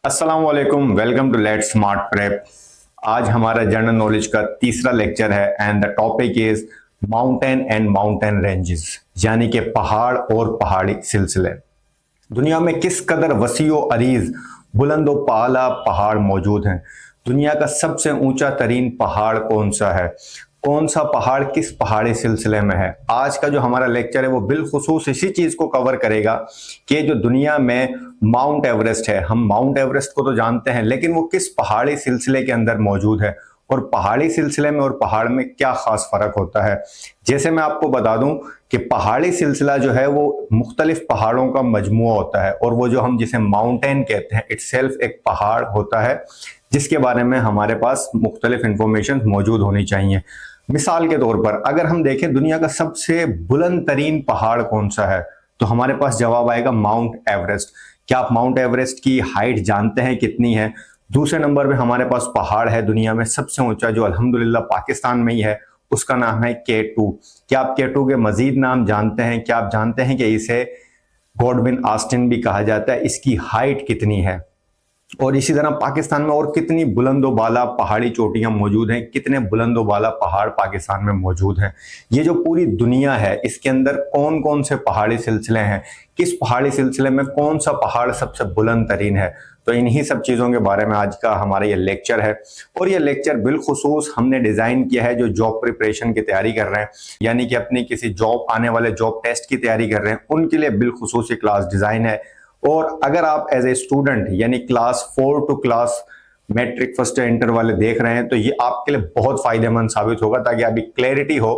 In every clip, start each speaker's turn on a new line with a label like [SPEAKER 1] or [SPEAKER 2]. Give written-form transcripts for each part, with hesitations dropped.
[SPEAKER 1] अस्सलाम वालेकुम, welcome to let's smart prep. आज हमारा जनरल नॉलेज का तीसरा लेक्चर है and the topic is mountain and mountain ranges, यानी कि पहाड़ और पहाड़ी सिलसिले। दुनिया में किस कदर वसीओ अरीज बुलंदो पाला पहाड़ मौजूद हैं। दुनिया का सबसे ऊंचा तरीन पहाड़ कौन सा है, कौन सा पहाड़ किस पहाड़ी सिलसिले में है। आज का जो हमारा लेक्चर है वो बिलखुसूस इसी चीज को कवर करेगा कि जो दुनिया में माउंट एवरेस्ट है, हम माउंट एवरेस्ट को तो जानते हैं लेकिन वो किस पहाड़ी सिलसिले के अंदर मौजूद है और पहाड़ी सिलसिले में और पहाड़ में क्या खास फर्क होता है। जैसे मैं आपको बता दूं कि पहाड़ी सिलसिला जो है वो मुख्तलिफ पहाड़ों का मजमुआ होता है और वो जो हम जिसे माउंटेन कहते हैं इटसेल्फ एक पहाड़ होता है जिसके बारे में हमारे पास मुख्तलिफ इंफॉर्मेशन मौजूद होनी चाहिए। मिसाल के तौर पर अगर हम देखें दुनिया का सबसे बुलंद तरीन पहाड़ कौन सा है तो हमारे पास जवाब आएगा माउंट एवरेस्ट। क्या आप माउंट एवरेस्ट की हाइट जानते हैं कितनी है? दूसरे नंबर पे हमारे पास पहाड़ है दुनिया में सबसे ऊंचा जो अल्हम्दुलिल्लाह पाकिस्तान में ही है, उसका नाम है K2। क्या आप K2 के मजीद नाम जानते हैं? क्या आप जानते हैं कि इसे गॉडविन ऑस्टिन भी कहा जाता है? इसकी हाइट कितनी है? और इसी तरह पाकिस्तान में और कितनी बुलंदो बाला पहाड़ी चोटियां मौजूद हैं, कितने बुलंदो बाला पहाड़ पाकिस्तान में मौजूद हैं। ये जो पूरी दुनिया है इसके अंदर कौन कौन से पहाड़ी सिलसिले हैं, किस पहाड़ी सिलसिले में कौन सा पहाड़ सबसे बुलंद तरीन है, तो इन्हीं सब चीज़ों के बारे में आज का हमारा ये लेक्चर है। और ये लेक्चर बिलखुसूस हमने डिज़ाइन किया है जो जॉब प्रिपरेशन की तैयारी कर रहे हैं, यानी कि अपनी किसी जॉब आने वाले जॉब टेस्ट की तैयारी कर रहे हैं, उनके लिए बिलखुसूस ये क्लास डिज़ाइन है। और अगर आप एज ए स्टूडेंट यानी class 4 to class matric first inter वाले देख रहे हैं तो ये आपके लिए बहुत फायदेमंद साबित होगा, ताकि अभी क्लैरिटी हो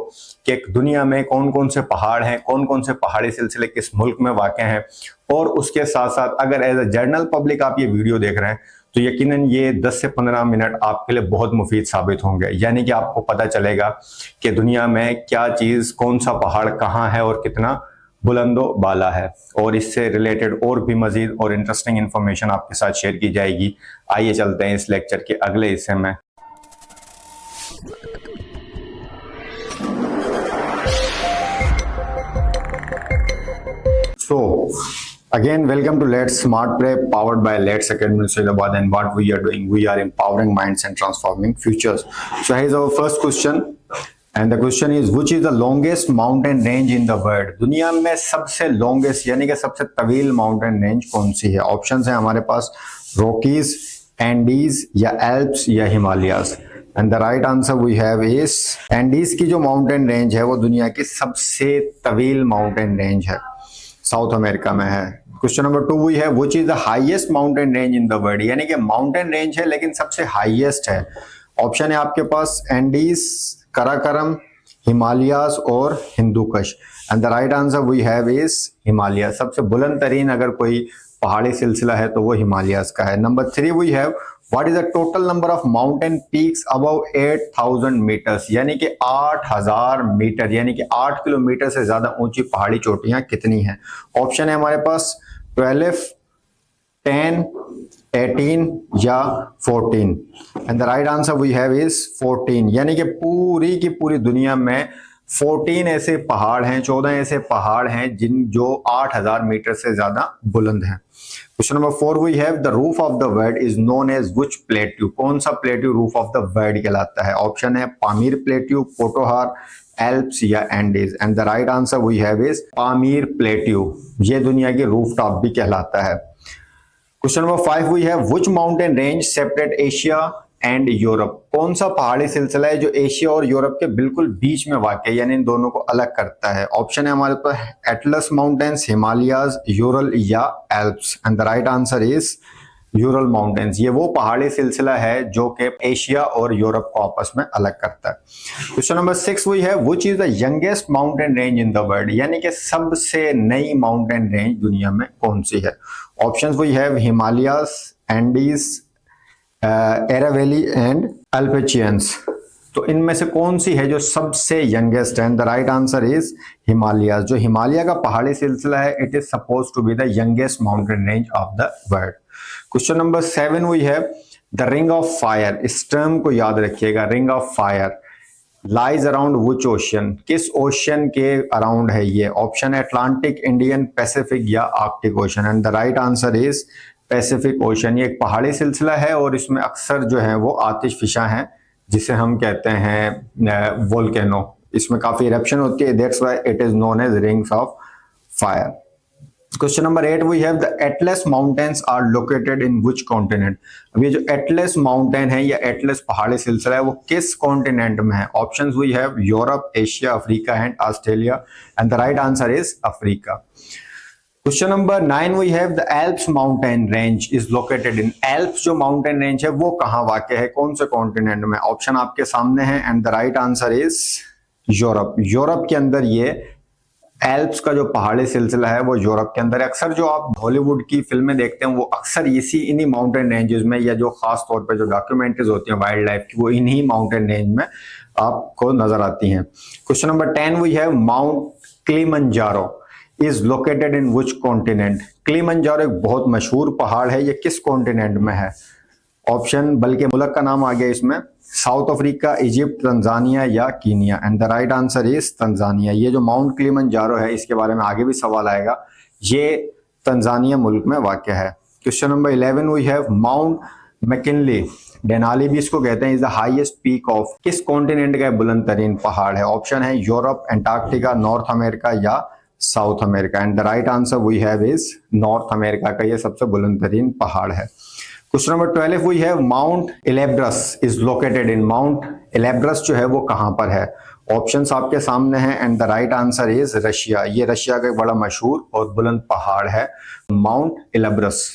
[SPEAKER 1] कि दुनिया में कौन कौन से पहाड़ हैं, कौन कौन से पहाड़ी सिलसिले किस मुल्क में वाक़ हैं। और उसके साथ साथ अगर एज ए जनरल पब्लिक आप ये वीडियो देख रहे हैं तो यकीनन ये 10 से 15 मिनट आपके लिए बहुत मुफीद साबित होंगे, यानी कि आपको पता चलेगा कि दुनिया में क्या चीज़, कौन सा पहाड़ कहाँ है और कितना बुलंदो बाला है। और इससे रिलेटेड और भी मजीद और इंटरेस्टिंग इंफॉर्मेशन आपके साथ शेयर की जाएगी। आइए चलते हैं इस लेक्चर के अगले हिस्से में। So again, welcome to Let's Smart Prep, powered by Let's Academy Syllabus. And what we are doing, we are empowering minds and transforming futures. So here's our first question. And the question is, which is the longest mountain range in the world? दुनिया में सबसे longest यानी कि सबसे तवील mountain range कौन सी है? ऑप्शंस है हमारे पास रॉकीज, एंडीज या एल्प्स या Himalayas. And the right answer we have is Andes की जो माउंटेन रेंज है वो दुनिया की सबसे तवील माउंटेन रेंज है, साउथ अमेरिका में है। क्वेश्चन नंबर 2 वी है which is the highest mountain range in the world, यानी कि माउंटेन रेंज है लेकिन सबसे हाईएस्ट है। ऑप्शन है आपके पास एंडीज, कराकरम, हिमालयाज और Hindu Kush. And the right answer we have is Himalaya. सबसे बुलंद तरीन अगर कोई पहाड़ी सिलसिला है तो वो हिमालयाज का है। Number 3 we have what is the total number of mountain peaks above 8000 metres, यानी कि 8000 मीटर यानी कि 8 किलोमीटर से ज्यादा ऊंची पहाड़ी चोटियां कितनी हैं। ऑप्शन है हमारे पास 12, 10, 18 या 14। And the right answer we have is 14, यानी कि पूरी की पूरी दुनिया में 14 ऐसे पहाड़ हैं, 14 ऐसे पहाड़ हैं जो 8000 मीटर से ज्यादा बुलंद हैं। Question number 4 we have the roof of the world is known as which plateau, कौन सा plateau roof of the world कहलाता है। ऑप्शन है पामीर प्लेट्यू, पोटोहार, एल्प्स या Andes. And the right answer we have is Pamir plateau, ये दुनिया की roof top भी कहलाता है। Question number 5 we have which mountain range separate Asia and Europe, कौन सा पहाड़ी सिलसिला है जो एशिया और यूरोप के बिल्कुल बीच में वाक़ है, यानी इन दोनों को अलग करता है। ऑप्शन है हमारे पास एटलस माउंटेन्स, हिमालयाज, यूरल या Alps. And the right answer is Ural mountains, ये वो पहाड़ी सिलसिला है जो कि एशिया और यूरोप को आपस में अलग करता है। क्वेश्चन नंबर 6 वी है which is the youngest mountain range in the world, यानी कि सबसे नई माउंटेन रेंज दुनिया में कौन सी है। Options we have Himalayas, Andes, Aravalli and Appalachians. तो इनमें से कौन सी है जो सबसे यंगेस्ट है? The right answer is Himalayas. जो हिमालय का पहाड़ी सिलसिला है it is suppose to be the youngest mountain range of the world. Question number 7 we have the ring of fire, इस टर्म को याद रखिएगा, ring of fire lies around which ocean, किस ओशन के अराउंड है ये। ऑप्शन है Atlantic, Indian, Pacific या Arctic ocean. And the right answer is Pacific ocean. ये एक पहाड़ी सिलसिला है और इसमें अक्सर जो है वो आतिशफिशा हैं, जिसे हम कहते हैं वोल्केनो। इसमें काफी इरप्शन होती है, that's why it is known as rings of fire. Question number 8 we have the Atlas mountains are located in which continent. अब ये जो एटलस माउंटेन है या एटलस पहाड़ी सिलसिला है वो किस कॉन्टिनेंट में है? Options we have Europe, Asia, Africa and Australia and the right answer is Africa. Question number 9 we have the Alps mountain range is located in. Alps जो माउंटेन रेंज है वो कहाँ वाक़ है, कौन से कॉन्टिनेंट में? ऑप्शन आपके सामने है and the right answer is Europe. Europe के अंदर ये एल्प्स का जो पहाड़ी सिलसिला है वो यूरोप के अंदर है। अक्सर जो आप हॉलीवुड की फिल्में देखते हैं वो अक्सर इन्हीं माउंटेन रेंजेस में, या जो खास तौर पे जो डॉक्यूमेंट्रीज होती हैं वाइल्ड लाइफ की वो इन्हीं माउंटेन रेंज में आपको नजर आती हैं। Question number 10 we have mount Kilimanjaro is located in which continent. Kilimanjaro एक बहुत मशहूर पहाड़ है, ये किस कॉन्टिनेंट में है? ऑप्शन, बल्कि मुल्क का नाम आ गया इसमें, साउथ अफ्रीका, इजिप्ट, तंजानिया या Kenya and the right answer is Tanzania. ये जो माउंट किलिमंजारो है इसके बारे में आगे भी सवाल आएगा, ये तंजानिया मुल्क में वाक़ है। Question number 11 we have mount McKinley, Denali भी इसको कहते हैं, is the highest peak of. किस कॉन्टिनेंट का बुलंद तरीन पहाड़ है? ऑप्शन है यूरोप, एंटार्क्टिका, नॉर्थ अमेरिका या South America and the right answer we have is North America का ये सबसे बुलंद तरीन पहाड़ है। Question number 12 we have mount Elbrus is located in. Mount Elbrus जो है वो कहां पर है? ऑप्शंस आपके सामने हैं and the right answer is Russia. ये रशिया का एक बड़ा मशहूर और बुलंद पहाड़ है mount Elbrus.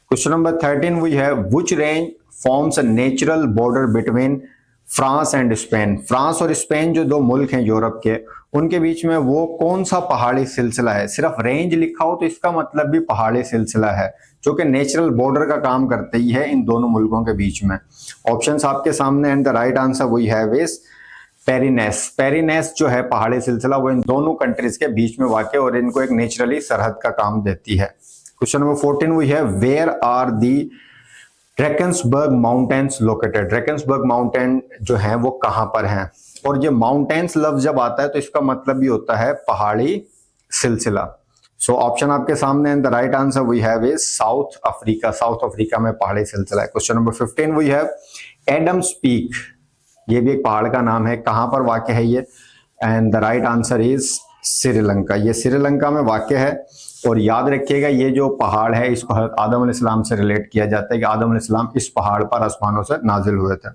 [SPEAKER 1] Question number 13 we have which range forms a natural border between France and Spain. France और स्पेन जो दो मुल्क हैं यूरोप के, उनके बीच में वो कौन सा पहाड़ी सिलसिला है? सिर्फ रेंज लिखा हो तो इसका मतलब भी पहाड़ी सिलसिला है, जो कि नेचुरल बॉर्डर का काम करते ही है इन दोनों मुल्कों के बीच में। ऑप्शंस आपके सामने and the right answer we have is Pyrenees. Pyrenees जो है पहाड़ी सिलसिला वो इन दोनों कंट्रीज के बीच में वाक़ और इनको एक नेचुरली सरहद का काम देती है। Question number 14 we have where are the Drakensberg mountains located. Drakensberg mountain जो है वो कहां पर हैं? और ये माउंटेन्स लफ्ज जब आता है तो इसका मतलब भी होता है पहाड़ी सिलसिला। सो ऑप्शन आपके सामने and the right answer we have is South Africa. South Africa में पहाड़ी सिलसिला है। Question number 15 we have Adam's peak, ये भी एक पहाड़ का नाम है, कहां पर वाक़ है ये? And the right answer is Sri Lanka. ये श्रीलंका में वाक़ है और याद रखिएगा ये जो पहाड़ है इसको हज़रत आदम अलैहिस्सलाम से रिलेट किया जाता है कि आदम अलैहिस्सलाम इस पहाड़ पर आसमानों से नाजिल हुए थे।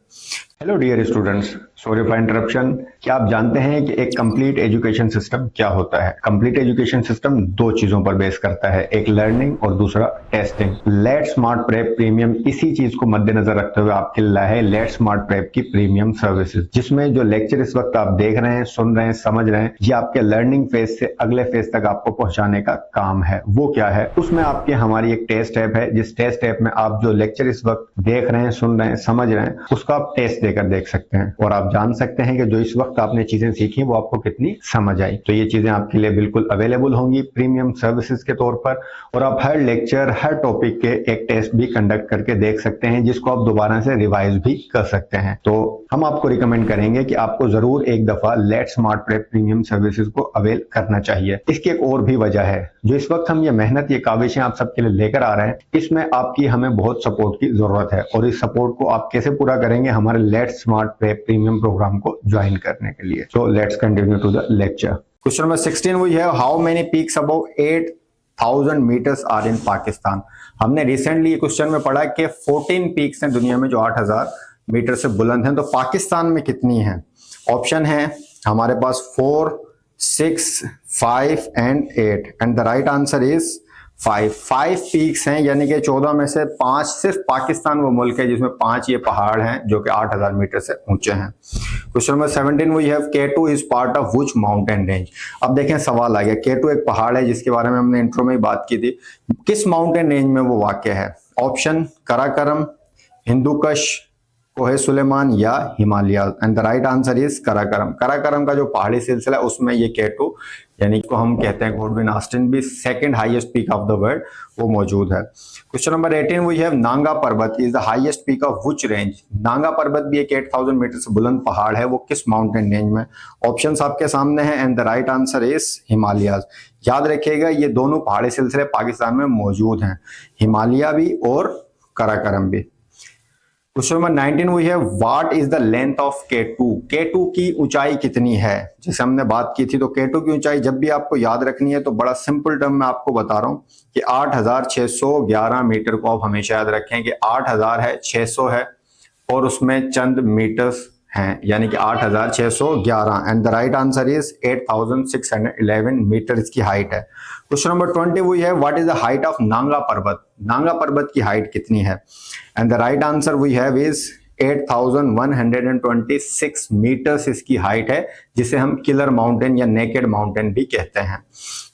[SPEAKER 1] Hello dear students, sorry for interruption. क्या आप जानते हैं कि एक कंप्लीट एजुकेशन सिस्टम क्या होता है? कंप्लीट एजुकेशन सिस्टम दो चीजों पर बेस करता है, एक लर्निंग और दूसरा testing. Let's smart prep premium इसी चीज को मद्देनजर रखते हुए आपके लिए है लेट्स स्मार्ट प्रेप की प्रीमियम सर्विसेज, जिसमें जो लेक्चर इस वक्त आप देख रहे हैं, सुन रहे हैं, समझ रहे हैं, ये आपके लर्निंग फेज से अगले फेज तक आपको पहुंचाने का काम है। वो क्या है? उसमें आपकी हमारी एक टेस्ट ऐप है, जिस टेस्ट ऐप में आप जो लेक्चर इस वक्त देख रहे हैं, सुन रहे हैं, समझ रहे हैं, उसका आप टेस्ट देकर देख सकते हैं और आप जान सकते हैं कि जो इस वक्त आपने चीजें सीखी वो आपको कितनी समझ आई। तो ये चीजें आपके लिए बिल्कुल अवेलेबल होंगी प्रीमियम सर्विसेज के तौर पर, और आप हर लेक्चर, हर टॉपिक के एक टेस्ट भी कंडक्ट करके देख सकते हैं, जिसको आप दोबारा से रिवाइज भी कर सकते हैं। तो हम आपको रिकमेंड करेंगे कि आपको जरूर एक दफा let's smart prep premium services को अवेल करना चाहिए। इसकी एक और भी वजह है, जो इस वक्त हम ये मेहनत, ये काविशें आप सबके लिए लेकर आ रहे हैं, इसमें आपकी हमें बहुत सपोर्ट की जरूरत है। और इस सपोर्ट को आप कैसे पूरा करेंगे? हमारे let's smart prep premium program को ज्वाइन करने के लिए। So let's continue to the lecture. Question number 16 we have how many peaks above 8000 metres are in Pakistan. हमने रिसेंटली ये क्वेश्चन में पढ़ा कि 14 पीक्स हैं दुनिया में जो 8000 मीटर से बुलंद हैं, तो पाकिस्तान में कितनी हैं? ऑप्शन है हमारे पास 4, 6, 5 and 8 and the right answer is 5 peaks हैं, यानी कि 14 में से 5 सिर्फ पाकिस्तान वो मुल्क है जिसमें 5 ये पहाड़ हैं जो कि 8000 मीटर से ऊंचे हैं। Question number 17 we have K2 is part of which mountain range. अब देखें सवाल आ गया, K2 एक पहाड़ है जिसके बारे में हमने इंट्रो में ही बात की थी, किस माउंटेन रेंज में वो वाक़ है? ऑप्शन कराकरम, हिंदुकश, कोहे सुलेमान या Himalayas? And the right answer is Karakoram. Karakoram का जो पहाड़ी सिलसिला है उसमें ये K2 यानी को हम कहते हैं गॉडविन ऑस्टिन भी second highest peak of the world वो मौजूद है। Question number 18 we have Nanga Parbat is the highest peak of which range? Nanga Parbat भी एक 8000 मीटर से बुलंद पहाड़ है, वो किस माउंटेन रेंज में? ऑप्शंस आपके सामने हैं and the right answer is Himalayas. याद रखिएगा ये दोनों पहाड़ी सिलसिले पाकिस्तान में मौजूद हैं, हिमालय भी और कराकरम भी। क्वेश्चन नंबर 19 वी है what is the length of K2? K2 की ऊंचाई कितनी है? जैसे हमने बात की थी तो K2 की ऊंचाई जब भी आपको याद रखनी है तो बड़ा सिंपल टर्म में आपको बता रहा हूं कि 8611 मीटर को आप हमेशा याद रखें कि 8000 है, 600 है और उसमें चंद मीटर्स हैं यानी कि 8611 and the right answer is 8611 metre इसकी हाइट है। क्वेश्चन नंबर 20 वी है what is the height of Nanga Parbat? Nanga Parbat की हाइट कितनी है? And the right answer we have is 8126 metres इसकी हाइट है, जिसे हम किलर माउंटेन या नेकेड माउंटेन भी कहते हैं।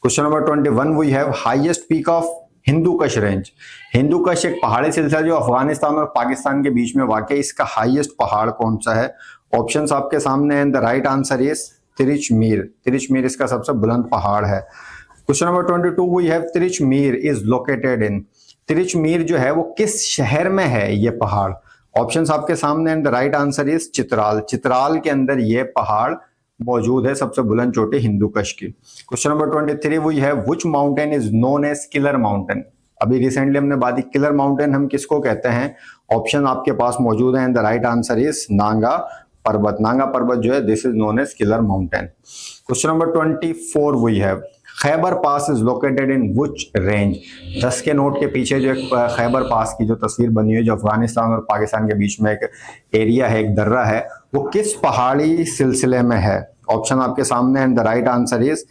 [SPEAKER 1] Question number 21 we have highest peak of Hindu Kush range. Hindu कश एक पहाड़ी सिलसिला जो अफगानिस्तान और पाकिस्तान के बीच में वाक़ है, इसका हाईएस्ट पहाड़ कौन सा है? ऑप्शंस आपके सामने हैं, the right answer is Tirich Mir. Tirich Mir इसका सबसे बुलंद पहाड़ है। Question number 22 we have Tirich Mir is located in. Tirich Mir जो है वो किस शहर में है ये पहाड़? ऑप्शंस आपके सामने हैं, the right answer is Chitral. Chitral के अंदर ये पहाड़ मौजूद है, सबसे बुलंद चोटी हिंदू कश की। Question number 23 we have which mountain is known as killer mountain? अभी रिसेंटली हमने बात की किलर माउंटेन हम किसको कहते हैं? ऑप्शन आपके पास मौजूद है, the right answer is Nanga Parbat. Nanga Parbat जो है this is known as killer mountain. Question number 24 we have Khyber pass is located in which range? 10 के नोट के पीछे जो एक खैबर पास की जो तस्वीर बनी हुई है जो अफगानिस्तान और पाकिस्तान के बीच में एक एरिया है, एक दर्रा है, वो किस पहाड़ी सिलसिले में है? ऑप्शन आपके सामने and the right answer is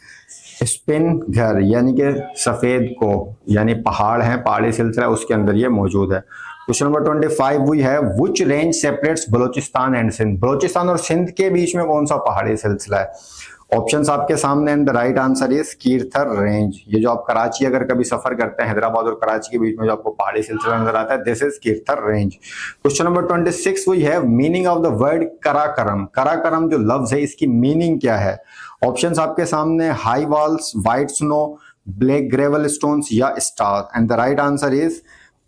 [SPEAKER 1] spin घर यानी कि सफेद को यानी पहाड़ है, पहाड़ी सिलसिला उसके अंदर ये मौजूद है। क्वेश्चन नंबर 25 वी है which range separates Balochistan and Sindh? Balochistan और सिंध के बीच में कौन सा पहाड़ी सिलसिला है? ऑप्शंस आपके सामने and the right answer is Kirthar range. ये जो आप कराची अगर कभी सफर करते हैं, हैदराबाद और कराची के बीच में जो आपको पहाड़ी सिलसिला नजर आता है, this is Kirthar range. Question number 26 we have meaning of the word Karakoram. Karakoram जो लफ्ज है इसकी मीनिंग क्या है? ऑप्शंस आपके सामने, high walls, white snow, black gravel stones या star. And the right answer is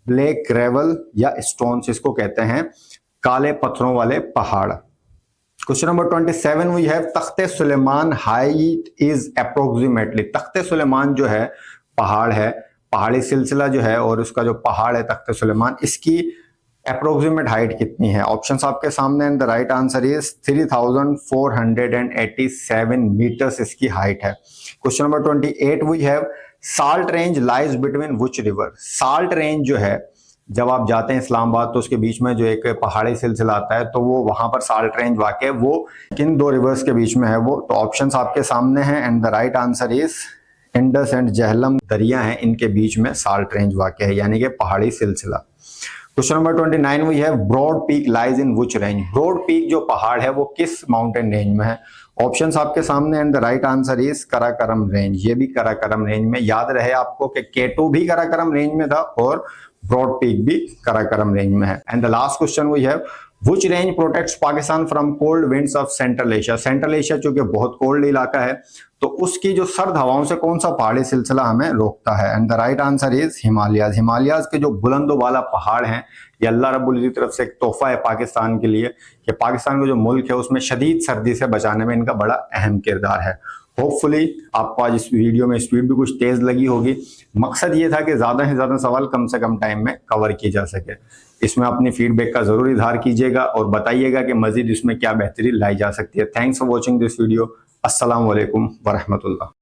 [SPEAKER 1] black gravel या स्टोन्स, इसको कहते हैं काले पत्थरों वाले पहाड़। क्वेश्चन नंबर 27 वी हैव तख्ते सुलेमान हाइट इज अप्रोक्सीमेटली। तख्ते सुलेमान जो है पहाड़ है, पहाड़ी सिलसिला जो है और उसका जो पहाड़ है तख्ते सुलेमान, इसकी अप्रोक्सीमेट हाइट कितनी है? ऑप्शंस आपके सामने and the right answer is 3487 metres इसकी हाइट है। Question number 28 we have salt range lies between which river? Salt range जो है जब आप जाते हैं इस्लामाबाद तो उसके बीच में जो एक पहाड़ी सिलसिला आता है तो वो वहां पर साल्ट रेंज वाक़ है, वो किन दो रिवर्स के बीच में है वो? तो ऑप्शंस आपके सामने हैं and the right answer is Indus and Jhelum दरिया हैं, इनके बीच में साल्ट रेंज वाक़ है यानी कि पहाड़ी सिलसिला। क्वेश्चन नंबर 29 वी है broad peak lies in which range? Broad peak जो पहाड़ है वो किस माउंटेन रेंज में है? ऑप्शंस आपके सामने and the right answer is Karakoram range. ये भी कराकरम रेंज में। याद रहे आपको कि K2 भी कराकरम रेंज में था और ब्रॉड पीक भी कराकरम रेंज में है। And the last question we have which range protects Pakistan from cold winds of central Asia? Central Asia चूंकि बहुत कोल्ड इलाका है तो उसकी जो सर्द हवाओं से कौन सा पहाड़ी सिलसिला हमें रोकता है? And the right answer is Himalayas. Himalayas के जो बुलंदो वाला पहाड़ हैं ये अल्लाह रब्बुल इज़्ज़त की तरफ से एक तोहफा है पाकिस्तान के लिए कि पाकिस्तान का जो मुल्क है उसमें शदीद सर्दी से बचाने में इनका बड़ा अहम किरदार है। होपफुली आपको आज इस वीडियो में स्पीड भी कुछ तेज लगी होगी। मकसद ये था कि ज़्यादा से ज़्यादा सवाल कम से कम टाइम में कवर किए जा सके। इसमें अपनी फीडबैक का ज़रूर इजहार कीजिएगा और बताइएगा कि मज़ीद इसमें क्या बेहतरी लाई जा सकती है। Thanks for watching this video. अस्सलाम वालेकुम वरहमतुल्लाह।